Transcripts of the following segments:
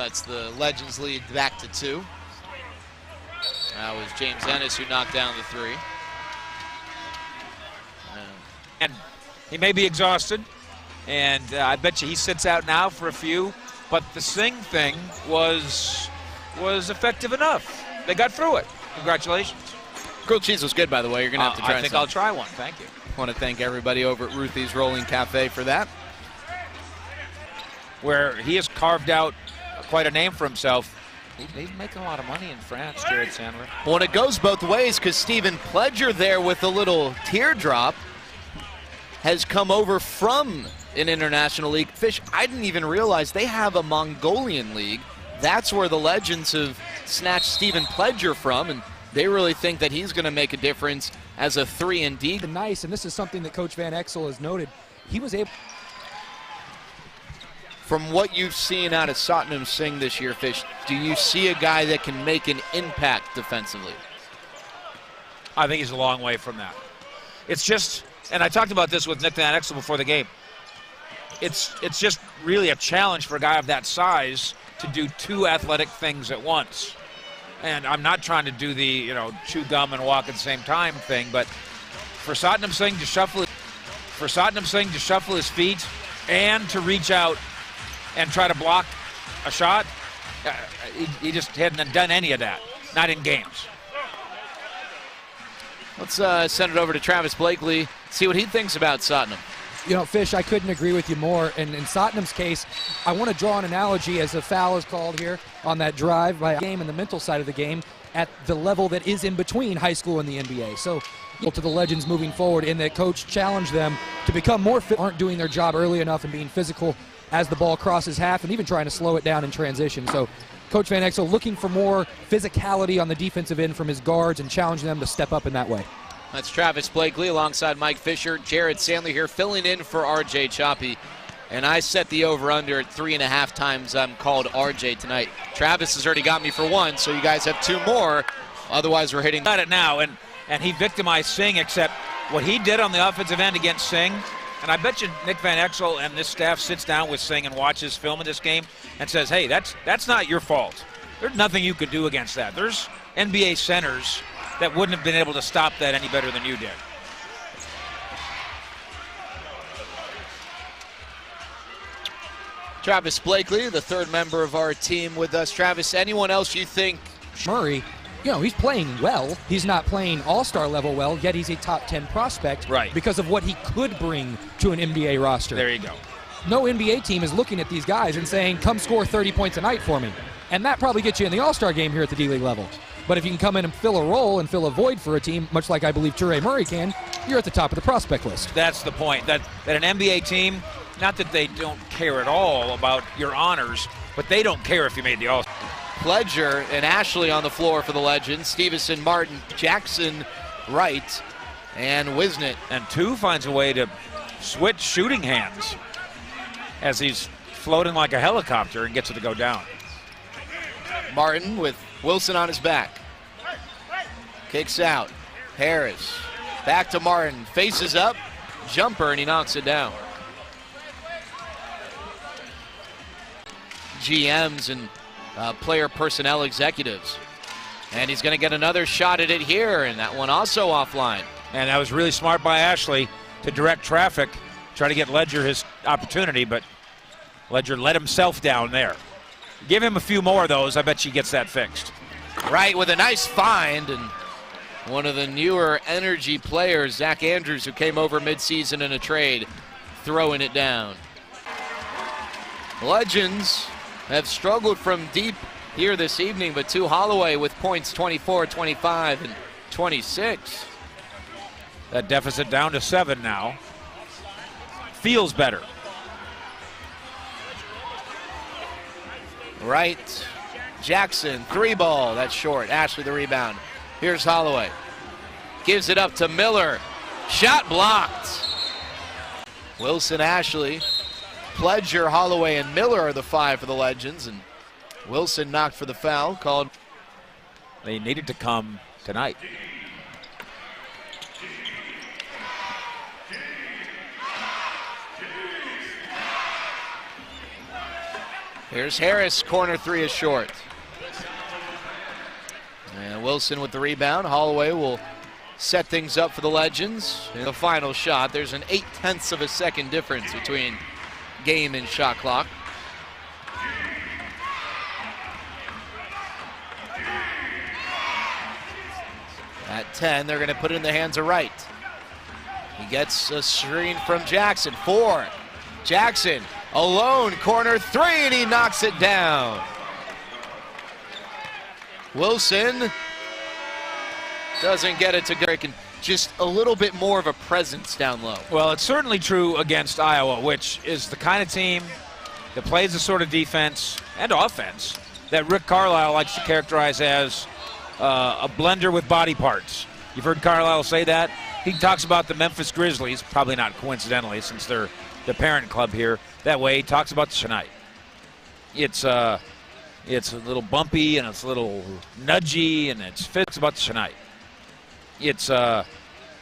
That's the Legends lead back to 2. That was James Ennis who knocked down the 3. And he may be exhausted, and I bet you he sits out now for a few, but the Singh thing was effective enough. They got through it. Congratulations. Grilled cheese was good, by the way. You're going to have to try I think some. I'll try one. Thank you. I want to thank everybody over at Ruthie's Rolling Cafe for that. Where he has carved out quite a name for himself. He's making a lot of money in France, Jared Sandler. Well, and it goes both ways because Stephen Pledger there with a little teardrop has come over from an international league. Fish, I didn't even realize they have a Mongolian league. That's where the Legends have snatched Stephen Pledger from, and they really think that he's going to make a difference as a 3-and-D. Nice, and this is something that Coach Van Exel has noted. He was able... From what you've seen out of Satnam Singh this year, Fish, do you see a guy that can make an impact defensively? I think he's a long way from that. It's just, and I talked about this with Nick Van Exel before the game, it's just really a challenge for a guy of that size to do 2 athletic things at once. And I'm not trying to do the, chew gum and walk at the same time thing, but for Satnam Singh to shuffle his feet and to reach out and try to block a shot, he just hadn't done any of that, not in games. Let's send it over to Travis Blakely, see what he thinks about Satnam. Fish, I couldn't agree with you more. And in Satnam's case, I want to draw an analogy as a foul is called here on that drive by game and the mental side of the game at the level that is in between high school and the NBA. So to the Legends moving forward in that coach challenged them to become more fit, aren't doing their job early enough and being physical as the ball crosses half and even trying to slow it down in transition. So Coach Van Exel looking for more physicality on the defensive end from his guards and challenging them to step up in that way. That's Travis Blakely alongside Mike Fisher. Jared Sandler here filling in for RJ Choppy. And I set the over-under at 3.5 times I'm called RJ tonight. Travis has already got me for 1, so you guys have 2 more. Otherwise, we're hitting... Got it now, and he victimized Singh, except what he did on the offensive end against Singh, and I bet you Nick Van Exel and this staff sits down with Singh and watches film of this game and says, hey, that's not your fault. There's nothing you could do against that. There's NBA centers that wouldn't have been able to stop that any better than you did. Travis Blakely, the 3rd member of our team with us. Travis, anyone else you think? Murray, he's playing well. He's not playing all-star level well, yet he's a top 10 prospect because of what he could bring to an NBA roster. There you go. No NBA team is looking at these guys and saying, come score 30 points a night for me. And that probably gets you in the all-star game here at the D-League level. But if you can come in and fill a role and fill a void for a team, much like I believe Ture Murray can, you're at the top of the prospect list. That's the point, that an NBA team, not that they don't care at all about your honors, but they don't care if you made the all-star. Pledger and Ashley on the floor for the Legends. Stevenson, Martin, Jackson, Wright, and Wisnett. And 2 finds a way to switch shooting hands as he's floating like a helicopter and gets it to go down. Martin with Wilson on his back. Kicks out. Harris. Back to Martin. Faces up. Jumper, and he knocks it down. GMs and player personnel executives. And he's going to get another shot at it here, and that one also offline. And that was really smart by Ashley to direct traffic, try to get Ledger his opportunity, but Ledger let himself down there. Give him a few more of those, I bet she gets that fixed. Right, with a nice find, and one of the newer energy players, Zach Andrews, who came over midseason in a trade, throwing it down. Legends have struggled from deep here this evening, but Tu Holloway with points 24, 25, and 26. That deficit down to 7 now. Feels better. Right. Jackson, 3-ball. That's short. Ashley the rebound. Here's Holloway. Gives it up to Miller. Shot blocked. Wilson, Ashley, Pledger, Holloway, and Miller are the 5 for the Legends. And Wilson knocked for the foul called. They needed to come tonight. Here's Harris, corner three is short. And Wilson with the rebound. Holloway will set things up for the Legends. In the final shot, there's an 0.8 of a second difference between game and shot clock. At 10, they're going to put it in the hands of Wright. He gets a screen from Jackson. 4. Jackson alone, corner three, and he knocks it down. Wilson doesn't get it to Garrick, and just a little bit more of a presence down low. Well, it's certainly true against Iowa, which is the kind of team that plays the sort of defense and offense that Rick Carlisle likes to characterize as a blender with body parts. You've heard Carlisle say that. He talks about the Memphis Grizzlies, probably not coincidentally since they're the parent club here. That way, he talks about tonight. It's a little bumpy and it's a little nudgy and it's fits about tonight. It's a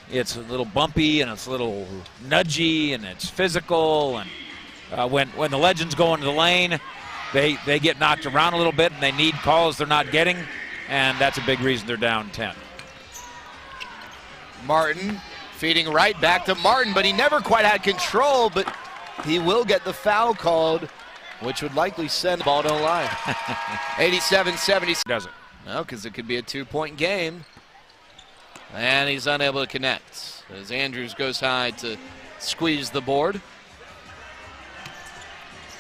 little bumpy and it's a little nudgy and it's physical, and when the Legends go into the lane, they get knocked around a little bit and they need calls they're not getting, and that's a big reason they're down 10. Martin feeding right back to Martin, but he never quite had control, but he will get the foul called, which would likely send the ball to the line. 87-70. Does it? No, because it could be a 2-point game. And he's unable to connect as Andrews goes high to squeeze the board.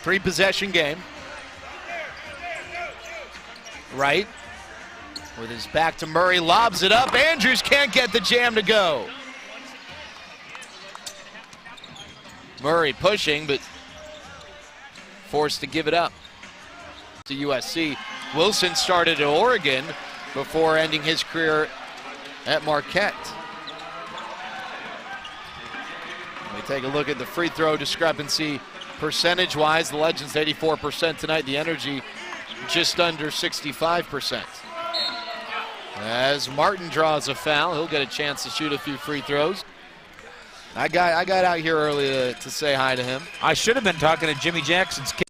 3-possession game. Wright with his back to Murray, lobs it up. Andrews can't get the jam to go. Murray pushing, but forced to give it up to USC. Wilson started at Oregon before ending his career at Marquette. We take a look at the free throw discrepancy percentage-wise. The Legends 84% tonight. The Energy just under 65%. As Martin draws a foul, he'll get a chance to shoot a few free throws. I got out here early to say hi to him. I should have been talking to Jimmy Jackson's kid.